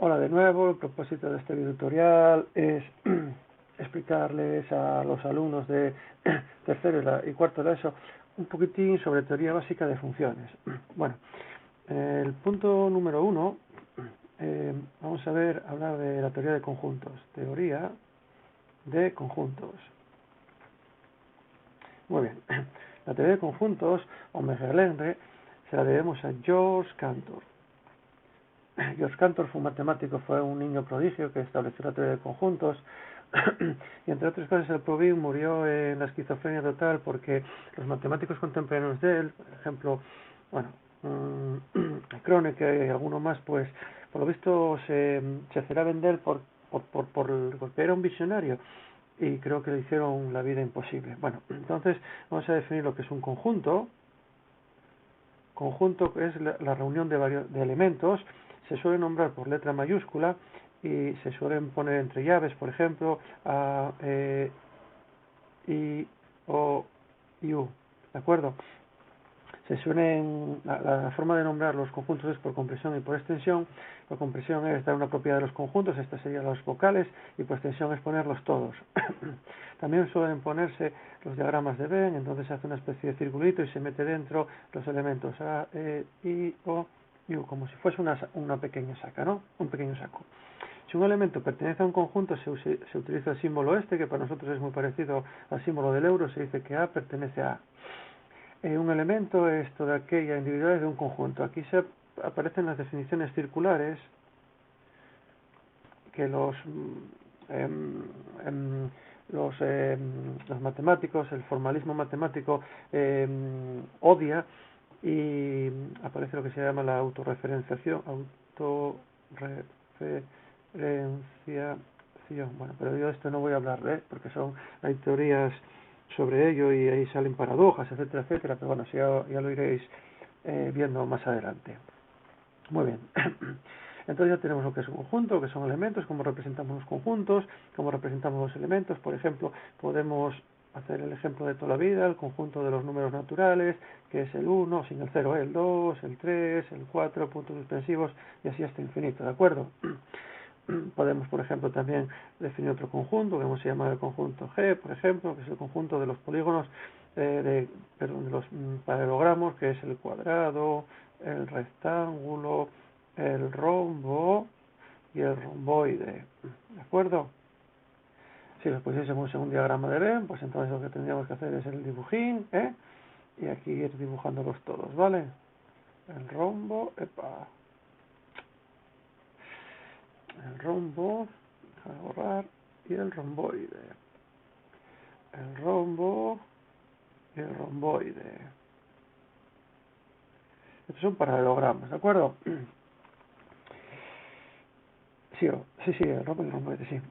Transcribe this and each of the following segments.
Hola de nuevo. El propósito de este video tutorial es explicarles a los alumnos de tercero y cuarto de ESO un poquitín sobre teoría básica de funciones. Bueno, el punto número 1, vamos a hablar de la teoría de conjuntos. Teoría de conjuntos. Muy bien, la teoría de conjuntos, o mejor se la debemos a George Cantor. George Cantor fue un matemático, fue un niño prodigio que estableció la teoría de conjuntos y entre otras cosas el pobre murió en la esquizofrenia total porque los matemáticos contemporáneos de él, por ejemplo, Kronecker y alguno más, pues por lo visto se hacía vender porque era un visionario y creo que le hicieron la vida imposible. Bueno, entonces vamos a definir lo que es un conjunto. Conjunto es la reunión de elementos. Se suele nombrar por letra mayúscula y se suelen poner entre llaves, por ejemplo, A, E, I, O, y U. ¿De acuerdo? La forma de nombrar los conjuntos es por compresión y por extensión. Por compresión es dar una propiedad de los conjuntos, estas serían las vocales, y por extensión es ponerlos todos. También suelen ponerse los diagramas de Venn, entonces se hace una especie de circulito y se mete dentro los elementos A, E, I, O y U, como si fuese una pequeña saca, ¿no? Un pequeño saco. Si un elemento pertenece a un conjunto, se utiliza el símbolo este, que para nosotros es muy parecido al símbolo del euro, se dice que A pertenece a A. Un elemento es toda aquella individualidad de un conjunto. Aquí aparecen las definiciones circulares que los matemáticos, el formalismo matemático odia, y aparece lo que se llama la autorreferenciación. Bueno, pero yo esto no voy a hablar, porque hay teorías sobre ello y ahí salen paradojas, etcétera, etcétera, pero bueno, ya lo iréis viendo más adelante. Muy bien. Entonces ya tenemos lo que es un conjunto, que son elementos, cómo representamos los conjuntos, cómo representamos los elementos. Por ejemplo, podemos hacer el ejemplo de toda la vida, el conjunto de los números naturales, que es el 1, sin el 0, el 2, el 3, el 4, puntos suspensivos, y así hasta infinito, ¿de acuerdo? Podemos, por ejemplo, también definir otro conjunto, que vamos a llamar el conjunto G, por ejemplo, que es el conjunto de los polígonos, de los paralelogramos, que es el cuadrado, el rectángulo, el rombo y el romboide, ¿de acuerdo? Si los pusiésemos en un diagrama de Venn, pues entonces lo que tendríamos que hacer es el dibujín, y aquí ir dibujándolos todos, ¿vale? El rombo, el rombo, dejar borrar, y el romboide. El rombo y el romboide. Estos son paralelogramas, ¿de acuerdo? Sí, el rombo y el romboide, sí.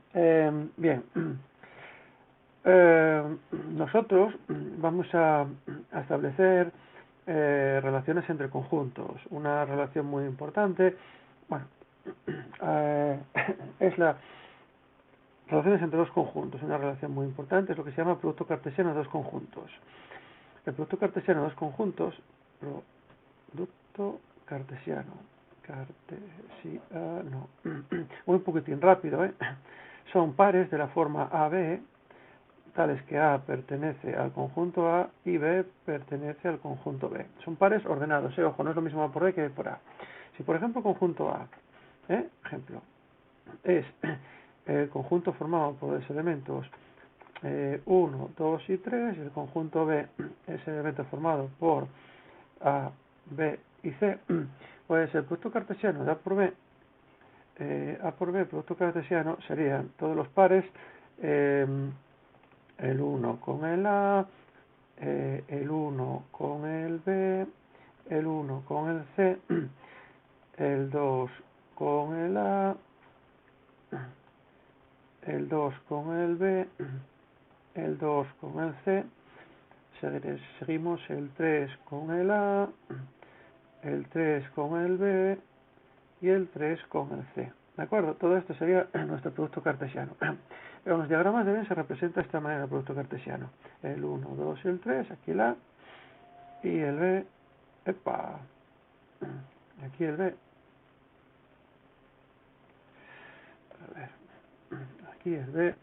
Bien. Nosotros vamos a establecer relaciones entre conjuntos. Una relación muy importante, bueno, es la relaciones entre dos conjuntos. Una relación muy importante es lo que se llama producto cartesiano de dos conjuntos. El producto cartesiano de dos conjuntos, producto cartesiano, un poquitín rápido, son pares de la forma AB, tales que A pertenece al conjunto A y B pertenece al conjunto B. Son pares ordenados, ojo, no es lo mismo A por B que B por A. Si por ejemplo conjunto A, ejemplo, es el conjunto formado por los elementos 1, 2 y 3, el conjunto B es el elemento formado por A, B y C, pues el producto cartesiano de A por B, el producto cartesiano serían todos los pares, el 1 con el A, el 1 con el B, el 1 con el C, el 2 con el A, el 2 con el B, el 2 con el C, seguimos el 3 con el A, el 3 con el B y el 3 con el C. ¿De acuerdo? Todo esto sería nuestro producto cartesiano. En los diagramas de Venn se representa de esta manera el producto cartesiano. El 1, 2 y el 3, aquí el A, y el B, aquí el B. aquí es B,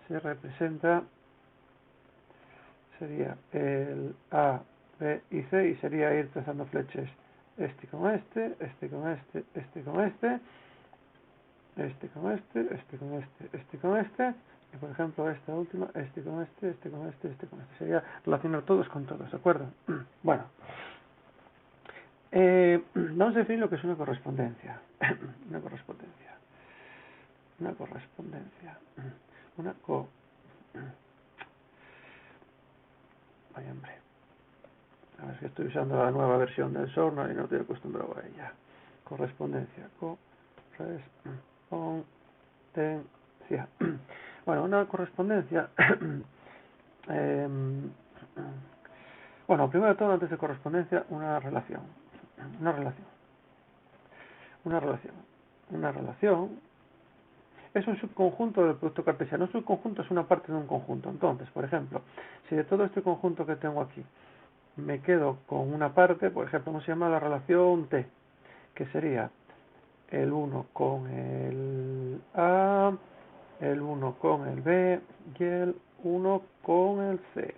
se representa, sería el A, B y C, y sería ir trazando flechas este con este, este con este, este con este, este con este, este con este, este con este, y por ejemplo esta última, este con este, este con este, este con este. Sería relacionar todos con todos, ¿de acuerdo? Bueno, vamos a definir lo que es una correspondencia. Una correspondencia. Una correspondencia. Una co... Vaya hombre. A ver, si estoy usando la nueva versión del Source y no estoy acostumbrado a ella. Correspondencia. Correspondencia. Bueno, una correspondencia... bueno, primero de todo, antes de correspondencia, una relación. Una relación. Una relación. Una relación es un subconjunto del producto cartesiano. Un subconjunto es una parte de un conjunto. Entonces, por ejemplo, si de todo este conjunto que tengo aquí me quedo con una parte, por ejemplo, ¿cómo se llama la relación T? Que sería el 1 con el A, el 1 con el B y el 1 con el C.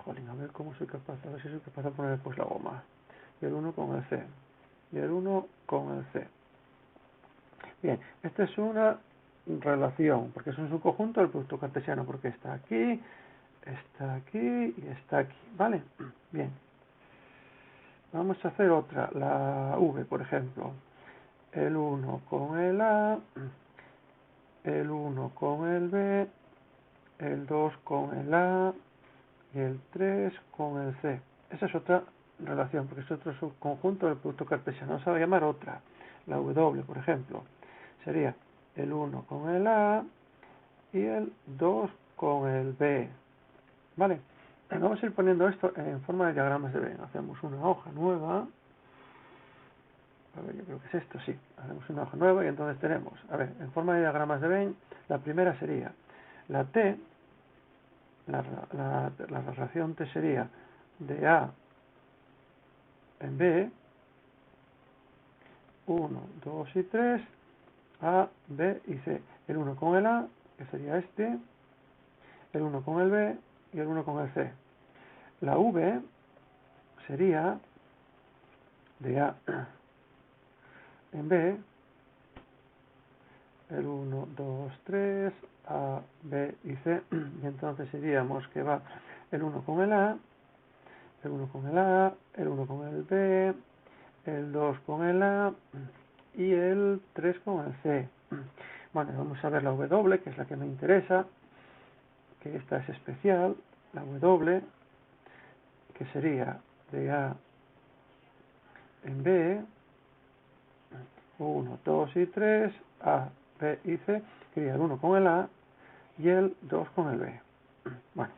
Jolín, a ver cómo soy capaz, a ver si soy capaz de poner después la goma. Y el 1 con el C. Y el 1 con el C. Bien, esta es una relación, porque es un subconjunto del producto cartesiano, porque está aquí y está aquí, ¿vale? Bien. Vamos a hacer otra, la V, por ejemplo. El 1 con el A, el 1 con el B, el 2 con el A y el 3 con el C. Esa es otra relación, porque es otro subconjunto del producto cartesiano. Vamos a llamar otra, la W, por ejemplo. Sería el 1 con el A y el 2 con el B. ¿Vale? Vamos a ir poniendo esto en forma de diagramas de Venn. Hacemos una hoja nueva. A ver, yo creo que es esto, sí. Hacemos una hoja nueva y entonces tenemos, a ver, en forma de diagramas de Venn, la primera sería la T, la relación T sería de A en B, 1, 2 y 3, A, B y C. El 1 con el A, que sería este, el 1 con el B y el 1 con el C. La V sería de A en B, el 1, 2, 3, A, B y C, y entonces diríamos que va el 1 con el A, el 1 con el A, el 1 con el B, el 2 con el A y el 3 con el C. Bueno, vamos a ver la W, que es la que me interesa, que esta es especial, la W, que sería de A en B, 1, 2 y 3, A, B y C, sería el 1 con el A y el 2 con el B. Bueno,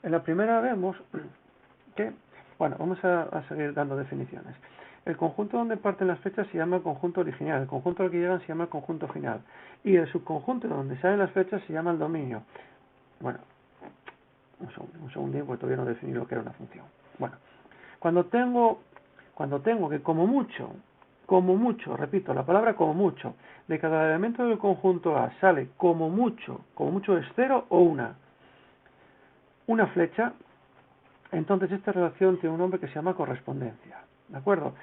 en la primera vemos que, bueno, vamos a seguir dando definiciones. El conjunto donde parten las flechas se llama el conjunto original, el conjunto al que llegan se llama el conjunto final, y el subconjunto donde salen las flechas se llama el dominio. Bueno, un segundín, porque todavía no definí lo que era una función. Bueno, cuando tengo que como mucho, repito, la palabra como mucho, de cada elemento del conjunto A sale como mucho es 0 o una flecha, entonces esta relación tiene un nombre que se llama correspondencia, ¿de acuerdo?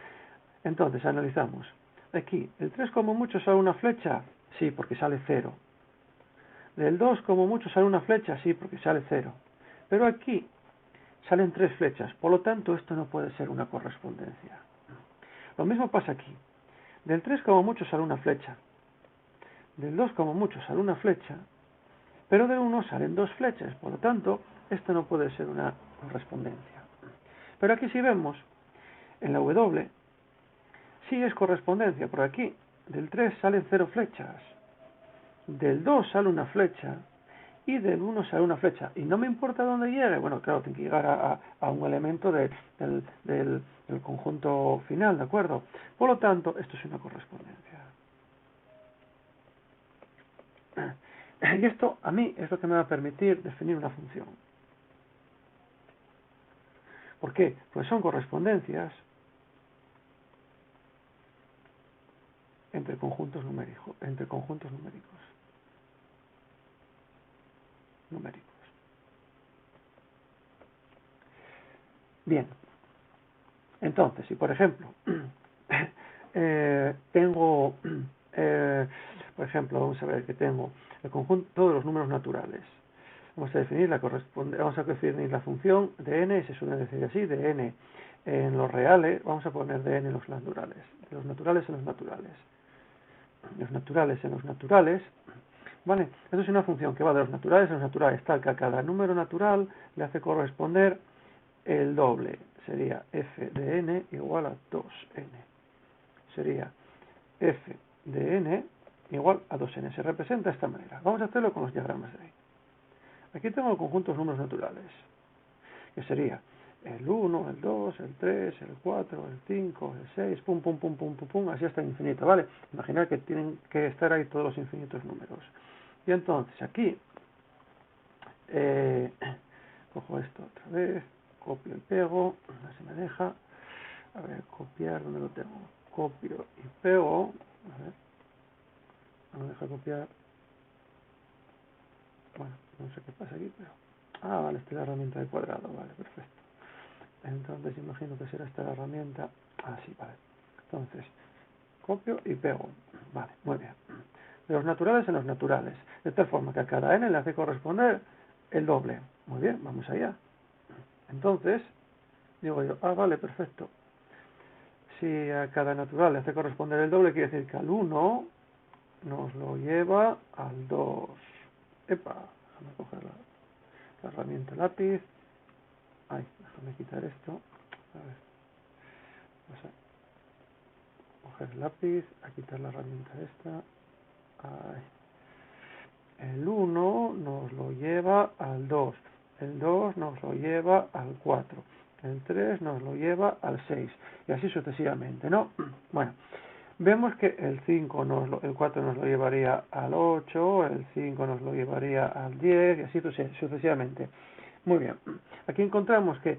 Entonces analizamos. Aquí, ¿el 3 como mucho sale una flecha? Sí, porque sale 0. ¿Del 2 como mucho sale una flecha? Sí, porque sale 0. Pero aquí salen 3 flechas, por lo tanto esto no puede ser una correspondencia. Lo mismo pasa aquí. Del 3 como mucho sale una flecha. Del 2 como mucho sale una flecha. Pero del 1 salen 2 flechas, por lo tanto esto no puede ser una correspondencia. Pero aquí si vemos, en la W, sí es correspondencia, por aquí del 3 salen 0 flechas, del 2 sale una flecha y del 1 sale una flecha. Y no me importa dónde llegue, bueno, claro, tiene que llegar a un elemento del conjunto final, ¿de acuerdo? Por lo tanto, esto es una correspondencia. Y esto a mí es lo que me va a permitir definir una función. ¿Por qué? Pues son correspondencias entre conjuntos numéricos. Bien, entonces, si por ejemplo tengo, por ejemplo, vamos a ver que tengo el conjunto de los números naturales. Vamos a definir la función de n, se suele decir así, de n en los reales, vamos a poner de n en los naturales, de los naturales en los naturales. Los naturales en los naturales, ¿vale? Eso es una función que va de los naturales en los naturales, tal que a cada número natural le hace corresponder el doble. Sería f de n igual a 2n. Sería f de n igual a 2n. Se representa de esta manera. Vamos a hacerlo con los diagramas de ahí. Aquí tengo el conjunto de números naturales, que sería el 1, el 2, el 3, el 4, el 5, el 6, pum, pum, pum, pum, pum, pum, así hasta el infinito, ¿vale? Imaginar que tienen que estar ahí todos los infinitos números. Y entonces aquí, cojo esto otra vez, copio y pego, no se me deja. A ver, copiar, ¿dónde lo tengo? Copio y pego, a ver, no me deja copiar. Bueno, no sé qué pasa aquí, pero... Ah, vale, esta es la herramienta de cuadrado, vale, perfecto. Entonces imagino que será esta la herramienta. Ah, sí, vale. Entonces, copio y pego. Vale, muy bien. De los naturales en los naturales. De tal forma que a cada n le hace corresponder el doble. Muy bien, vamos allá. Entonces, digo yo, vale, perfecto. Si a cada natural le hace corresponder el doble, quiere decir que al 1 nos lo lleva al 2. Epa, déjame coger la herramienta lápiz. Ay, déjame quitar esto. A ver, vamos a coger el lápiz, a quitar la herramienta esta. Ay. El 1 nos lo lleva al 2. El 2 nos lo lleva al 4. El 3 nos lo lleva al 6. Y así sucesivamente, ¿no? Bueno, vemos que el 4 nos lo llevaría al 8, el 5 nos lo llevaría al 10 y así sucesivamente. Muy bien. Aquí encontramos que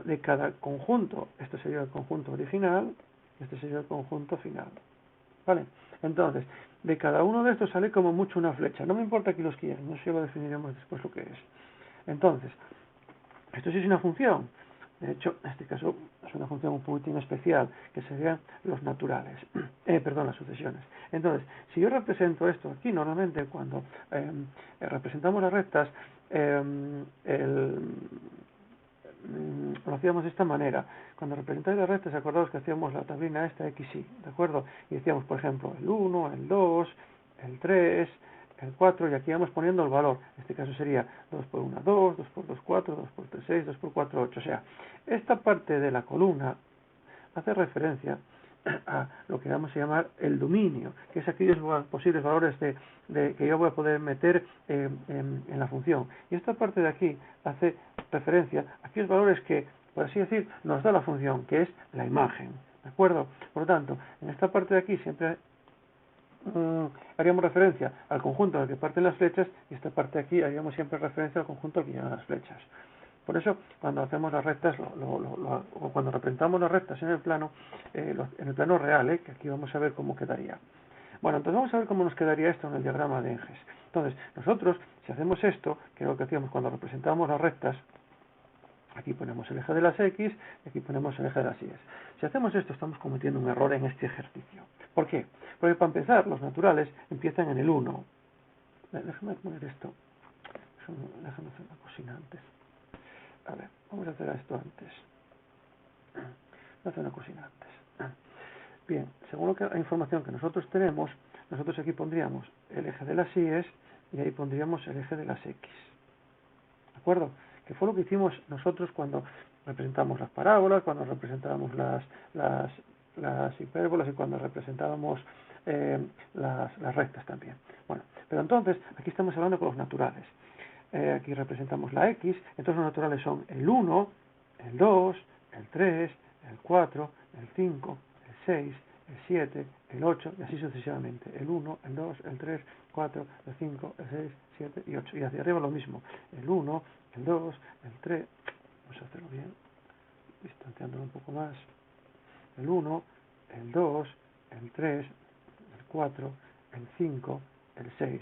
de cada conjunto, este sería el conjunto original, este sería el conjunto final. ¿Vale? Entonces, de cada uno de estos sale como mucho una flecha. No me importa que los quieran, no sé, lo definiremos después lo que es. Entonces, esto sí es una función. De hecho, en este caso es una función un poquitín especial, que serían los naturales, las sucesiones. Entonces, si yo represento esto aquí, normalmente cuando representamos las rectas, lo hacíamos de esta manera. Cuando representáis las rectas, acordaos que hacíamos la tablina esta XY, ¿de acuerdo? Y decíamos, por ejemplo, el 1, el 2, el 3, el 4, y aquí vamos poniendo el valor. En este caso sería 2 por 1, 2, 2 por 2, 4, 2 por 3, 6, 2 por 4, 8. O sea, esta parte de la columna hace referencia a lo que vamos a llamar el dominio, que es aquellos posibles valores que yo voy a poder meter en la función. Y esta parte de aquí hace referencia a aquellos valores que, por así decir, nos da la función, que es la imagen. ¿De acuerdo? Por lo tanto, en esta parte de aquí siempre haríamos referencia al conjunto al que parten las flechas, y esta parte de aquí haríamos siempre referencia al conjunto al que llevan las flechas. Por eso, cuando hacemos las rectas, o cuando representamos las rectas en el plano real, que aquí vamos a ver cómo quedaría. Bueno, entonces vamos a ver cómo nos quedaría esto en el diagrama de Enges. Entonces, nosotros, si hacemos esto, que es lo que hacíamos cuando representábamos las rectas, aquí ponemos el eje de las X y aquí ponemos el eje de las Y. Si hacemos esto, estamos cometiendo un error en este ejercicio. ¿Por qué? Porque para empezar, los naturales empiezan en el 1. Déjame poner esto. Déjame hacer una cosina antes. A ver, vamos a hacer esto antes. Vamos a hacer una cosina antes. Bien, según la información que nosotros tenemos, nosotros aquí pondríamos el eje de las Y y ahí pondríamos el eje de las X. ¿De acuerdo? Que fue lo que hicimos nosotros cuando representamos las parábolas, cuando representábamos las hipérbolas y cuando representábamos las rectas también. Bueno, pero entonces aquí estamos hablando con los naturales. Aquí representamos la X, entonces los naturales son el 1, el 2, el 3, el 4, el 5, el 6, el 7, el 8 y así sucesivamente. El 1, el 2, el 3, 4, el 5, el 6, 7 y 8. Y hacia arriba lo mismo. El 1, el 2, el 3. Vamos a hacerlo bien, distanciándolo un poco más. El 1, el 2, el 3, el 4, el 5, el 6.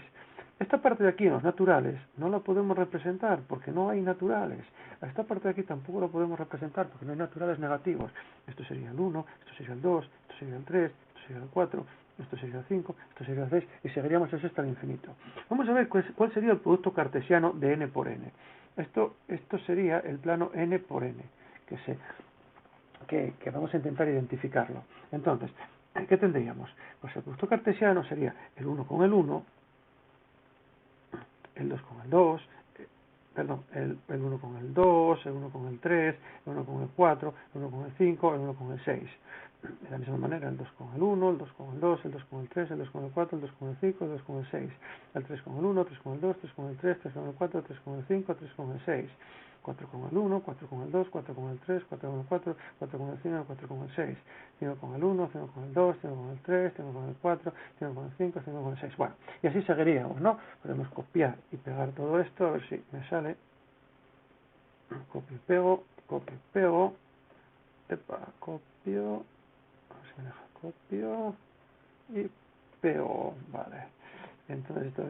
Esta parte de aquí en los naturales no la podemos representar porque no hay naturales. Esta parte de aquí tampoco la podemos representar porque no hay naturales negativos. Esto sería el 1, esto sería el 2, esto sería el 3, esto sería el 4, esto sería el 5, esto sería el 6 y seguiríamos así hasta el infinito. Vamos a ver cuál sería el producto cartesiano de n por n. Esto sería el plano n por n, que vamos a intentar identificarlo. Entonces, ¿qué tendríamos? Pues el producto cartesiano sería el 1 con el 1, el 2 con el 2, perdón, el 1 con el 2, el 1 con el 3, el 1 con el 4, el 1 con el 5, el 1 con el 6. De la misma manera, el 2 con el 1, el 2 con el 2, el 2 con el 3, el 2 con el 4, el 2 con el 5, el 2 con el 6. El 3 con el 1, 3 con el 2, 3 con el 3, 3 con el 4, 3 con el 5, 3 con el 6. 4 con el 1, 4 con el 2, 4 con el 3, 4 con el 4, 4 con el 5, 4 con el 6. 5 con el 1, 5 con el 2, 5 con el 3, 5 con el 4, 5 con el 5, 5 con el 6. Bueno, y así seguiríamos, ¿no? Podemos copiar y pegar todo esto, a ver si me sale. Copio y pego, epa, copio, a ver si me deja copio y pego, vale. Entonces esto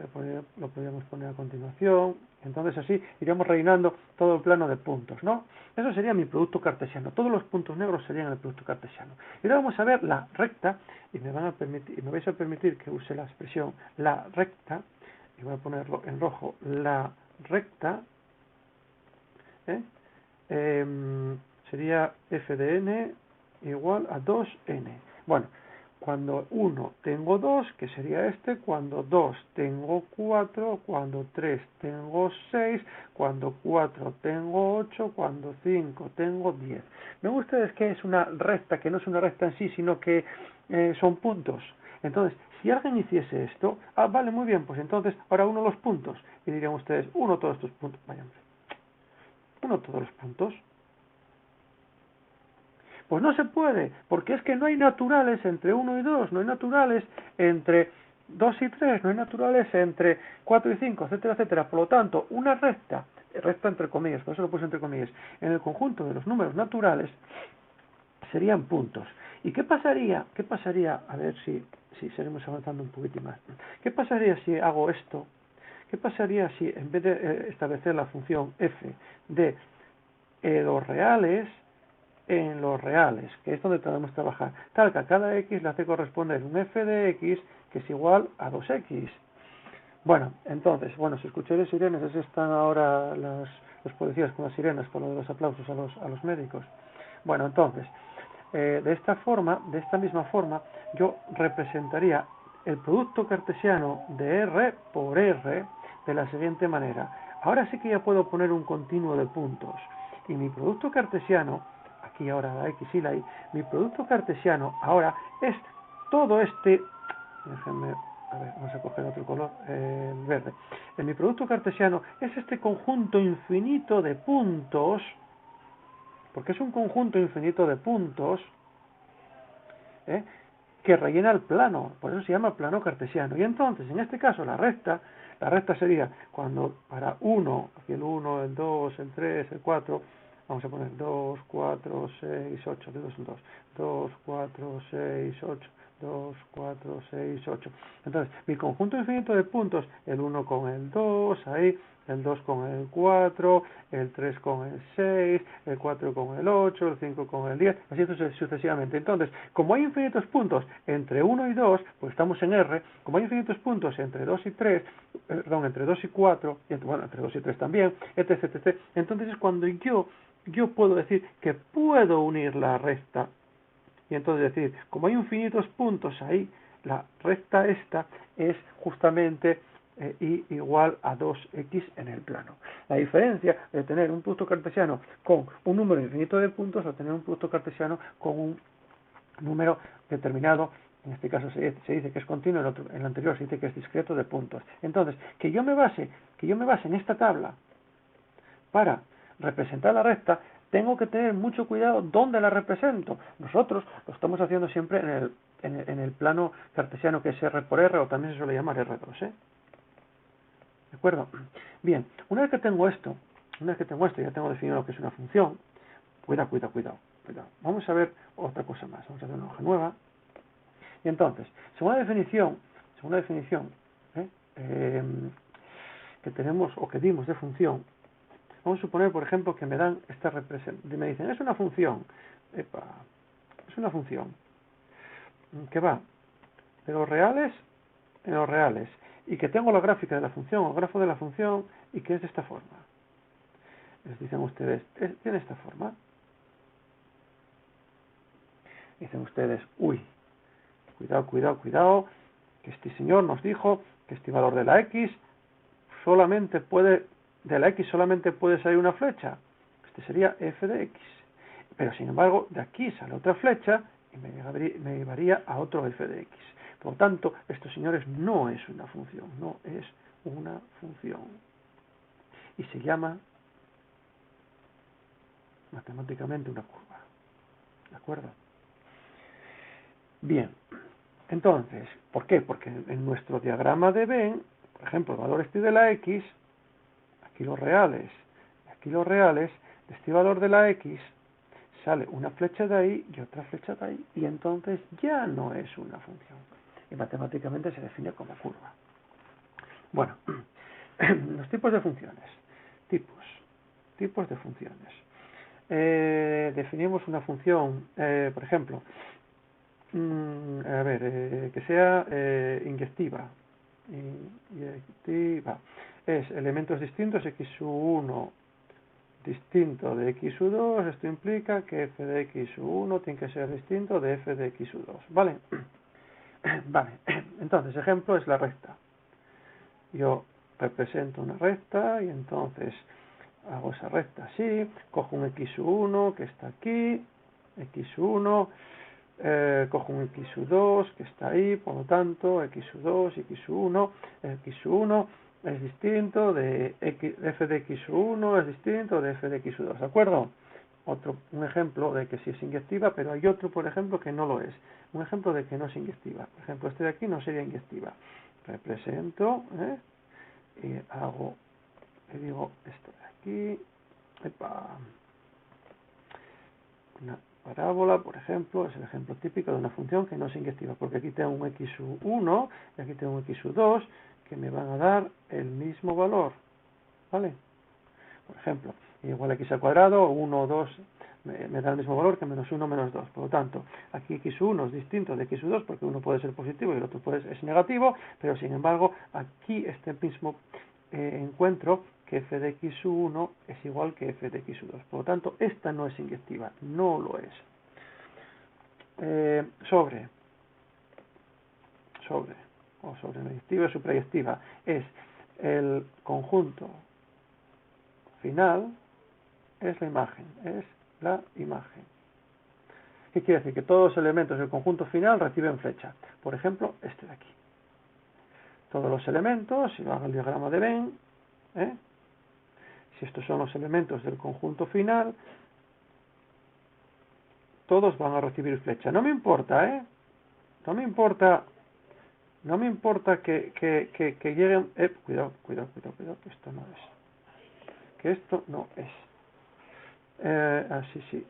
lo podríamos poner a continuación. Entonces así iríamos rellenando todo el plano de puntos, ¿no? Eso sería mi producto cartesiano. Todos los puntos negros serían el producto cartesiano. Y ahora vamos a ver la recta y me vais a permitir que use la expresión la recta y voy a ponerlo en rojo, la recta. Sería f de n igual a 2n. Bueno, cuando 1 tengo 2, que sería este, cuando 2 tengo 4, cuando 3 tengo 6, cuando 4 tengo 8, cuando 5 tengo 10. Me gusta es que es una recta, que no es una recta en sí, sino que son puntos. Entonces, si alguien hiciese esto, vale, muy bien, pues entonces ahora uno los puntos. Y dirían ustedes, uno todos estos puntos. Vayamos. Uno todos los puntos. Pues no se puede, porque es que no hay naturales entre 1 y 2, no hay naturales entre 2 y 3, no hay naturales entre 4 y 5, etcétera, etcétera. Por lo tanto, una recta entre comillas, por eso lo puse entre comillas, en el conjunto de los números naturales serían puntos. ¿Y qué pasaría? A ver si seguimos avanzando un poquitín más. ¿Qué pasaría si hago esto? ¿Qué pasaría si en vez de establecer la función f de los reales en los reales, que es donde podemos trabajar, tal que a cada x le hace corresponder un f de x que es igual a 2x? Bueno, entonces, si escucháis sirenas, así están ahora los policías con las sirenas, con lo de los aplausos a los médicos. Bueno, entonces, de esta misma forma, yo representaría el producto cartesiano de R por R de la siguiente manera. Ahora sí que ya puedo poner un continuo de puntos. Y mi producto cartesiano, aquí ahora la X y la Y, mi producto cartesiano ahora es todo este, déjenme, a ver, vamos a coger otro color, el verde. Mi producto cartesiano es este conjunto infinito de puntos, porque es un conjunto infinito de puntos, que rellena el plano, por eso se llama plano cartesiano. Y entonces, en este caso, la recta sería cuando para 1, aquí el 1, el 2, el 3, el 4, vamos a poner 2, 4, 6, 8, de 2 en 2, 2, 4, 6, 8, 2, 4, 6, 8. Entonces, mi conjunto infinito de puntos, el 1 con el 2, ahí, el 2 con el 4, el 3 con el 6, el 4 con el 8, el 5 con el 10, así sucesivamente. Entonces, como hay infinitos puntos entre 1 y 2, pues estamos en R, como hay infinitos puntos entre 2 y 3, entre 2 y 4, y entre 2 y 3 también, etc, etc. Entonces es cuando yo puedo decir que puedo unir la recta. Y entonces decir, como hay infinitos puntos ahí, la recta esta es justamente y igual a 2x en el plano. La diferencia de tener un producto cartesiano con un número infinito de puntos a tener un producto cartesiano con un número determinado, en este caso se dice que es continuo, en el anterior se dice que es discreto de puntos. Entonces, que yo me base en esta tabla para representar la recta, tengo que tener mucho cuidado dónde la represento. Nosotros lo estamos haciendo siempre en el plano cartesiano, que es R por R, o también se suele llamar R2, ¿De acuerdo? Bien, una vez que tengo esto, ya tengo definido lo que es una función. Cuidado. Vamos a ver otra cosa más. Vamos a ver una hoja nueva. Y entonces, según la definición ¿eh? Que tenemos o que dimos de función, vamos a suponer, por ejemplo, que me dan esta representación, me dicen, es una función, es una función que va de los reales en los reales, y que tengo la gráfica de la función, o grafo de la función, y que es de esta forma. Les dicen ustedes, tiene esta forma. Dicen ustedes, uy, cuidado, que este señor nos dijo que este valor de la x de la x solamente puede salir una flecha. Este sería f de x. Pero sin embargo, de aquí sale otra flecha y me llevaría a otro f de x. Por lo tanto, estos señores no es una función, y se llama matemáticamente una curva. ¿De acuerdo? Bien, entonces, ¿por qué? Porque en nuestro diagrama de Venn, por ejemplo, el valor este de la x, aquí los reales, de este valor de la x, sale una flecha de ahí y otra flecha de ahí, y entonces ya no es una función. Y matemáticamente se define como curva. Bueno, los tipos de funciones. Tipos de funciones. Definimos una función, por ejemplo, que sea inyectiva. Es elementos distintos, x1 distinto de x2, esto implica que f de x1 tiene que ser distinto de f de x2, ¿vale? Vale, entonces ejemplo es la recta. Yo represento una recta y entonces hago esa recta así, cojo un x1 que está aquí, x1, cojo un x2 que está ahí, por lo tanto x2, x1 es distinto de f de x1 es distinto de f de x2, ¿de acuerdo? Un ejemplo de que sí es inyectiva, pero hay otro, por ejemplo, que no lo es. Un ejemplo de que no es inyectiva. Por ejemplo, este de aquí no sería inyectiva. Represento, y le digo esto de aquí, una parábola, por ejemplo, es el ejemplo típico de una función que no es inyectiva, porque aquí tengo un x1 y aquí tengo un x2 que me van a dar el mismo valor, ¿vale? Por ejemplo, igual a x al cuadrado, 1, 2, me da el mismo valor que menos 1, menos 2. Por lo tanto, aquí x1 es distinto de x2 porque uno puede ser positivo y el otro es negativo, pero sin embargo, aquí este mismo encuentro que f de x1 es igual que f de x2. Por lo tanto, esta no es inyectiva, no lo es. Sobre inyectiva, suprayectiva, es el conjunto final, es la imagen. ¿Qué quiere decir? Que todos los elementos del conjunto final reciben flecha. Por ejemplo, este de aquí. Todos los elementos, si lo hago el diagrama de Venn, si estos son los elementos del conjunto final, todos van a recibir flecha. No me importa, no me importa que lleguen... cuidado, que esto no es. Así sí.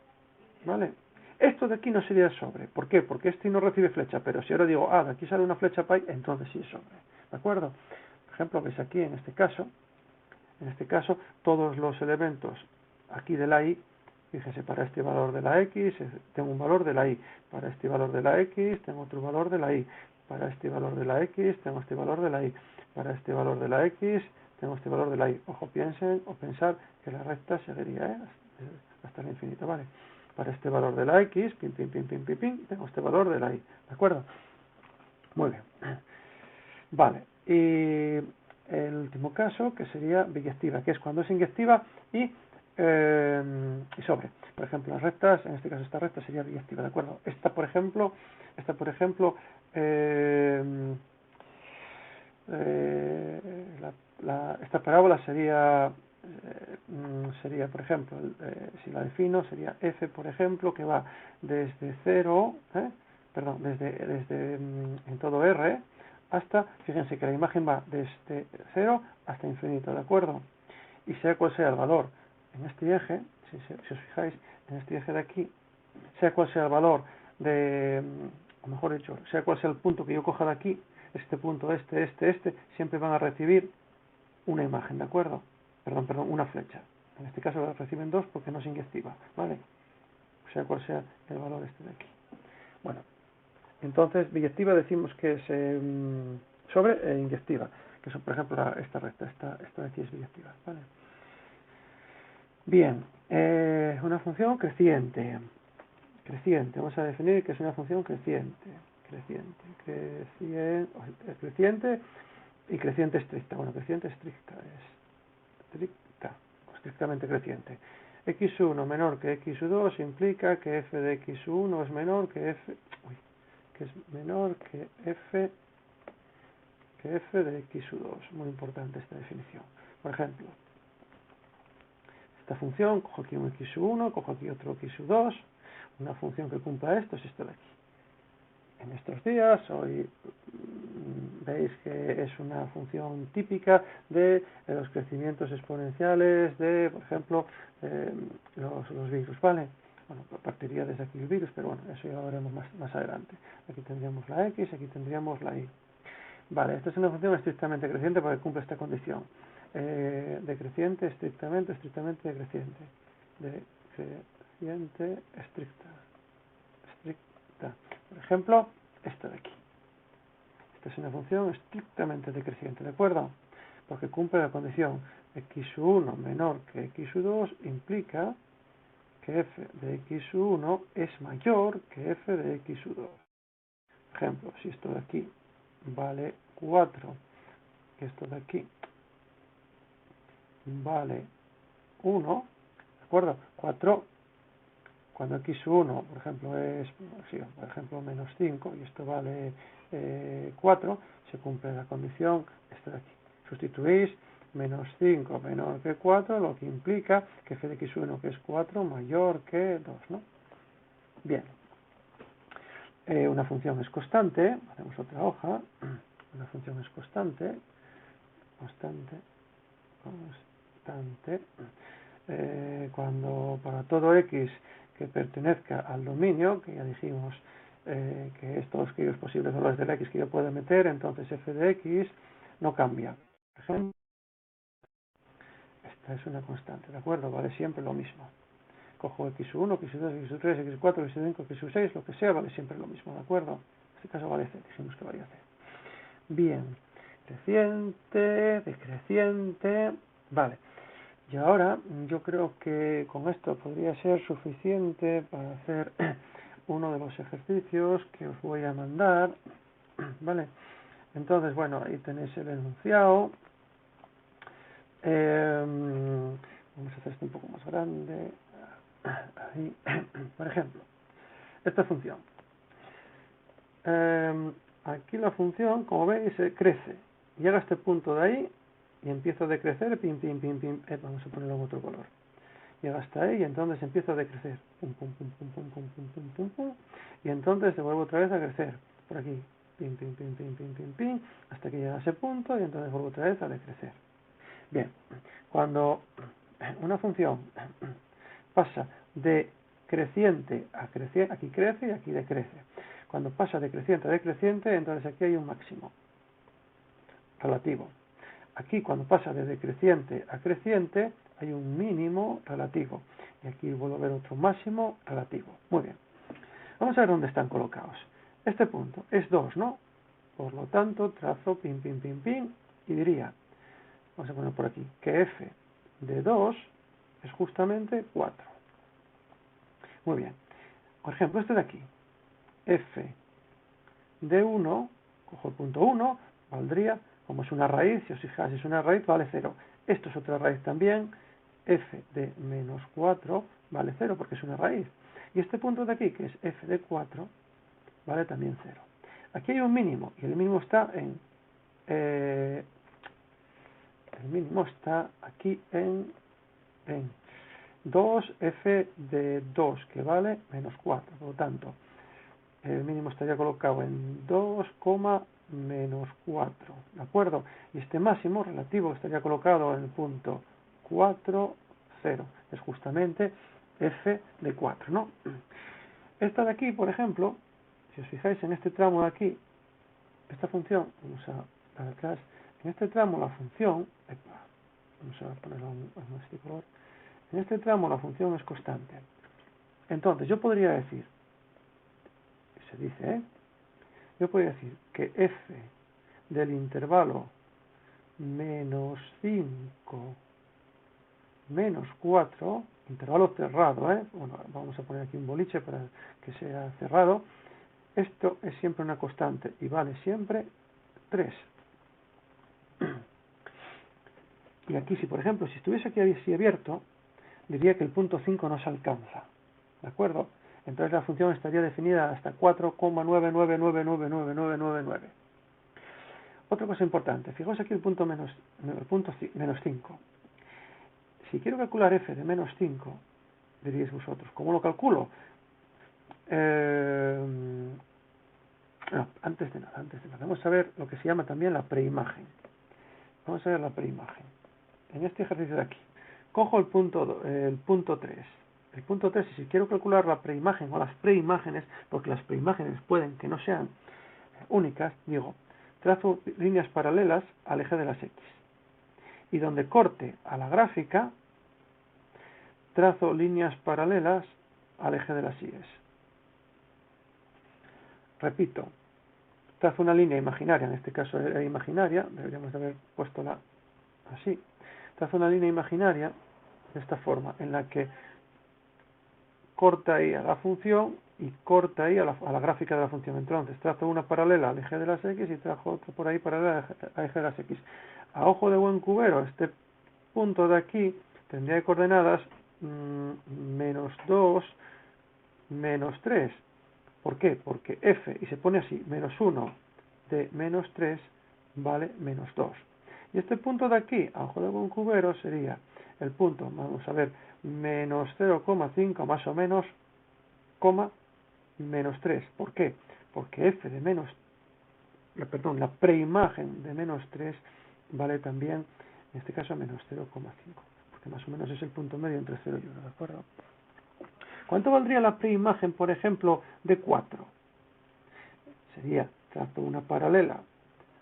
¿Vale? Esto de aquí no sería sobre. ¿Por qué? Porque este no recibe flecha, pero si ahora digo, de aquí sale una flecha pi, entonces sí es sobre. ¿De acuerdo? Por ejemplo, veis aquí en este caso, todos los elementos aquí de la y, fíjense, para este valor de la x, tengo un valor de la y, para este valor de la x, tengo otro valor de la y, para este valor de la x, tengo este valor de la y, para este valor de la x, tengo este valor de la y. Ojo, pensar que la recta seguiría, hasta el infinito, ¿vale? Para este valor de la x, tengo este valor de la y, ¿de acuerdo? Muy bien. Vale, y el último caso, que sería biyectiva, que es cuando es inyectiva y sobre. Por ejemplo, las rectas, en este caso esta recta sería biyectiva, ¿de acuerdo? Esta, por ejemplo, esta, esta parábola sería, por ejemplo, si la defino, sería f, por ejemplo, que va desde 0, desde en todo R, hasta, fíjense que la imagen va desde 0 hasta infinito, ¿de acuerdo? Y sea cual sea el valor en este eje, si os fijáis, en este eje de aquí, sea cual sea el valor de o mejor dicho, sea cual sea el punto que yo coja de aquí, este punto, siempre van a recibir una imagen, ¿de acuerdo? Perdón, una flecha. En este caso reciben 2 porque no es inyectiva, ¿vale? Sea cual sea el valor este de aquí. Bueno, entonces biyectiva decimos que es sobre e inyectiva, que son, por ejemplo, esta recta, esta de aquí es biyectiva, ¿vale? Bien, una función creciente. Vamos a definir que es una función creciente y creciente estricta. Bueno, creciente estricta es estricta, o estrictamente creciente. X1 menor que X2 implica que f de X1 es menor que f de X2. Muy importante esta definición. Por ejemplo, esta función, cojo aquí un X1, cojo aquí otro X2, una función que cumpla esto es esto de aquí. En estos días, hoy veis que es una función típica de los crecimientos exponenciales de, por ejemplo, los virus, ¿vale? Bueno, partiría desde aquí el virus, pero bueno, eso ya lo veremos más adelante. Aquí tendríamos la X, aquí tendríamos la Y. Vale, esta es una función estrictamente creciente porque cumple esta condición. Decreciente, estrictamente decreciente. Decreciente, estricta. Por ejemplo, esta de aquí. Esta es una función estrictamente decreciente, ¿de acuerdo? Porque cumple la condición x1 menor que x2 implica que f de x1 es mayor que f de x2. Por ejemplo, si esto de aquí vale 4 y esto de aquí vale 1, ¿de acuerdo? 4, cuando x1, por ejemplo, es, sí, por ejemplo, menos 5 y esto vale 4, se cumple la condición esta de aquí. Sustituís menos 5 menor que 4, lo que implica que f de x1, que es 4, mayor que 2, ¿no? Bien. Una función es constante, hacemos otra hoja, una función es constante, cuando para todo x que pertenezca al dominio, que ya dijimos que es todos aquellos posibles valores del x que yo puedo meter, entonces f de x no cambia. Por ejemplo, esta es una constante, ¿de acuerdo? Vale siempre lo mismo. Cojo x1, x2, x3, x4, x5, x6, lo que sea, vale siempre lo mismo, ¿de acuerdo? En este caso vale c, dijimos que valía c. Bien, creciente, decreciente, vale. Y ahora yo creo que con esto podría ser suficiente para hacer uno de los ejercicios que os voy a mandar, ¿vale? Entonces, bueno, ahí tenéis el enunciado. Vamos a hacer esto un poco más grande. Ahí. Por ejemplo, esta función. Aquí la función, como veis, crece. Llega a este punto de ahí y empieza a decrecer, pim, pim, pim, pim. Vamos a ponerlo en otro color. Llega hasta ahí y entonces empieza a decrecer. Pum, pum, pum, pum, pum, pum, pum, pum, pum, pum. Y entonces se vuelve otra vez a crecer. Por aquí. Pim, pim, pim, pim, pim, pim, pim. Hasta que llega a ese punto y entonces vuelve otra vez a decrecer. Bien. Cuando una función pasa de creciente a creciente, aquí crece y aquí decrece. Cuando pasa de creciente a decreciente, entonces aquí hay un máximo relativo. Aquí cuando pasa de decreciente a creciente, hay un mínimo relativo. Y aquí vuelvo a ver otro máximo relativo. Muy bien. Vamos a ver dónde están colocados. Este punto es 2, ¿no? Por lo tanto, trazo pin, pin, pin, pin, y diría, vamos a poner por aquí, que f de 2 es justamente 4. Muy bien. Por ejemplo, este de aquí, f de 1, cojo el punto 1, valdría, como es una raíz, si os fijáis, es una raíz, vale 0. Esto es otra raíz también, f de menos 4 vale 0 porque es una raíz. Y este punto de aquí, que es f de 4, vale también 0. Aquí hay un mínimo, y el mínimo está en... el mínimo está aquí en 2f de 2, que vale menos 4. Por lo tanto, el mínimo estaría colocado en 2, menos 4, ¿de acuerdo? Y este máximo relativo estaría colocado en el punto 4, 0. Es justamente f de 4, ¿no? Esta de aquí, por ejemplo, Si os fijáis en este tramo de aquí, esta función, vamos a dar atrás, en este tramo la función, vamos a ponerlo en este color, en este tramo la función es constante. Entonces yo podría decir, se dice, yo podría decir que f del intervalo menos 5 menos 4, intervalo cerrado, bueno, vamos a poner aquí un boliche para que sea cerrado, esto es siempre una constante y vale siempre 3. Y aquí, si por ejemplo, si estuviese aquí así abierto, diría que el punto 5 no se alcanza, ¿de acuerdo? Entonces la función estaría definida hasta 4,9999999. Otra cosa importante, fijaos aquí el punto menos 5. Si quiero calcular f de menos 5, diríais vosotros, ¿cómo lo calculo? No, antes de nada, vamos a ver lo que se llama también la preimagen. Vamos a ver la preimagen. En este ejercicio de aquí, cojo el punto 3. El punto 3, y si quiero calcular la preimagen o las preimágenes, porque las preimágenes pueden que no sean únicas, digo, trazo líneas paralelas al eje de las X. Y donde corte a la gráfica, trazo líneas paralelas al eje de las Y. Repito, trazo una línea imaginaria, en este caso era imaginaria, deberíamos de haber puesto así. Trazo una línea imaginaria de esta forma, en la que corta ahí a la función y corta ahí a la gráfica de la función. Entonces trazo una paralela al eje de las X y trazo otra por ahí paralela al eje de las X. A ojo de buen cubero, este punto de aquí tendría coordenadas menos 2, menos 3. ¿Por qué? Porque f, y se pone así, menos 1 de menos 3 vale menos 2. Y este punto de aquí, a ojo de buen cubero, sería el punto, vamos a ver, menos 0,5 más o menos, menos 3. ¿Por qué? Porque f de menos, perdón, la preimagen de menos 3 vale también, en este caso, menos 0,5. Porque más o menos es el punto medio entre 0 y 1, ¿de acuerdo? ¿Cuánto valdría la preimagen, por ejemplo, de 4? Sería, trazo una paralela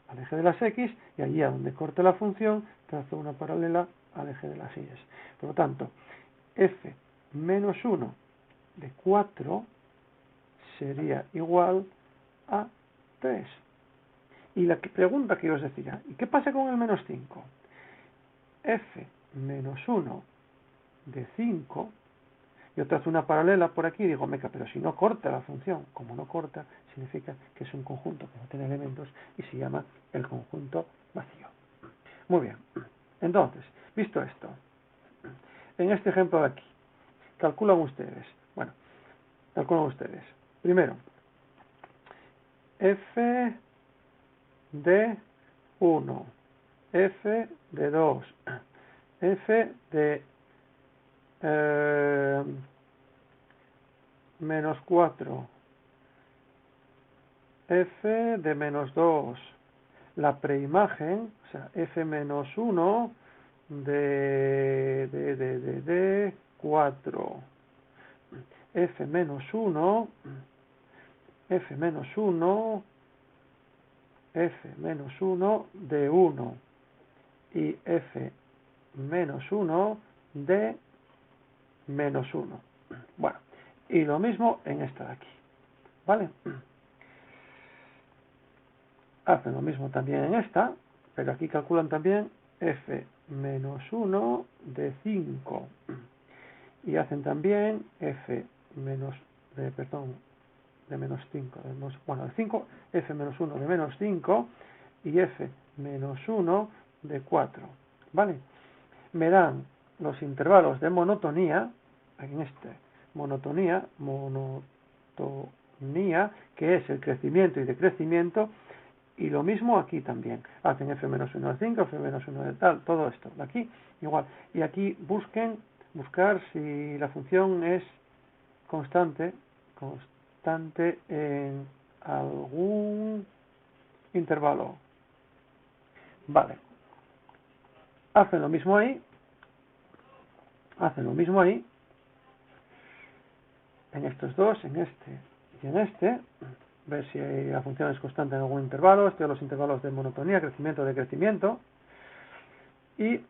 al eje de las X y allí a donde corte la función, trazo una paralela al eje de las Y. Por lo tanto, f menos 1 de 4 sería igual a 3. Y la pregunta que yo os decía, ¿y qué pasa con el menos 5? F menos 1 de 5, yo trazo una paralela por aquí y digo, meca, pero si no corta la función, como no corta, significa que es un conjunto que no tiene elementos y se llama el conjunto vacío. Muy bien, entonces, visto esto, en este ejemplo de aquí, calculan ustedes, primero, f de 1, f de 2, f de menos 4, f de menos 2, la preimagen, o sea, f menos 1 de 4, f menos 1, f menos 1, f menos 1 de 1 y f menos 1 de menos 1. Bueno, y lo mismo en esta de aquí, ¿vale? Hacen lo mismo también en esta, pero aquí calculan también f menos 1 de 5 y hacen también f menos de menos 5, de 5, f menos 1 de menos 5 y f menos 1 de 4, ¿vale? Me dan los intervalos de monotonía, en este, monotonía, que es el crecimiento y decrecimiento, y lo mismo aquí también. Hacen f menos 1 de 5, f menos 1 de tal, todo esto, de aquí igual. Y aquí buscar si la función es constante en algún intervalo. Vale. Hacen lo mismo ahí, en estos dos, en este y en este, ver si la función es constante en algún intervalo, estudiar los intervalos de monotonía, crecimiento, decrecimiento, y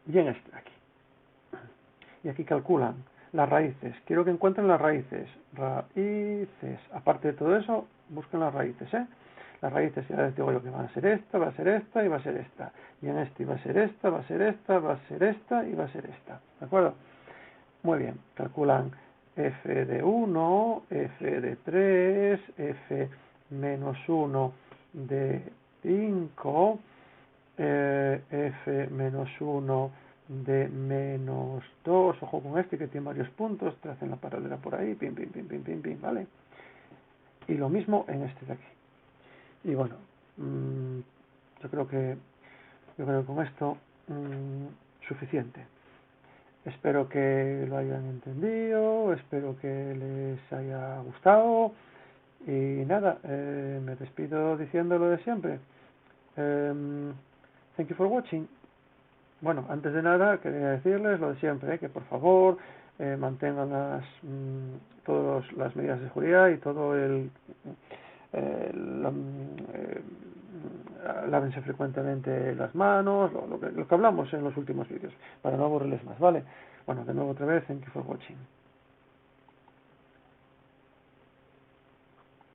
bien este aquí. Y aquí calculan las raíces. Quiero que encuentren las raíces. Raíces. Aparte de todo eso, busquen las raíces, ¿eh? Las raíces, ya les digo yo que van a ser esta, va a ser esta y va a ser esta. Y en este va a ser esta, va a ser esta, va a ser esta y va a ser esta. ¿De acuerdo? Muy bien. Calculan f de 1, f de 3, f menos 1 de 5, f menos 1 de menos 2, ojo con este que tiene varios puntos, te hacen la paralela por ahí, pim, pim, pim, pim, pim, pim, ¿vale? Y lo mismo en este de aquí. Y bueno, yo creo que con esto suficiente. Espero que lo hayan entendido, espero que les haya gustado y nada, me despido diciendo lo de siempre. Thank you for watching. Bueno, antes de nada quería decirles lo de siempre, que por favor mantengan todas las medidas de seguridad y todo lávense frecuentemente las manos, lo que hablamos en los últimos vídeos, para no aburrirles más, ¿vale? Bueno, de nuevo otra vez, thank you for watching.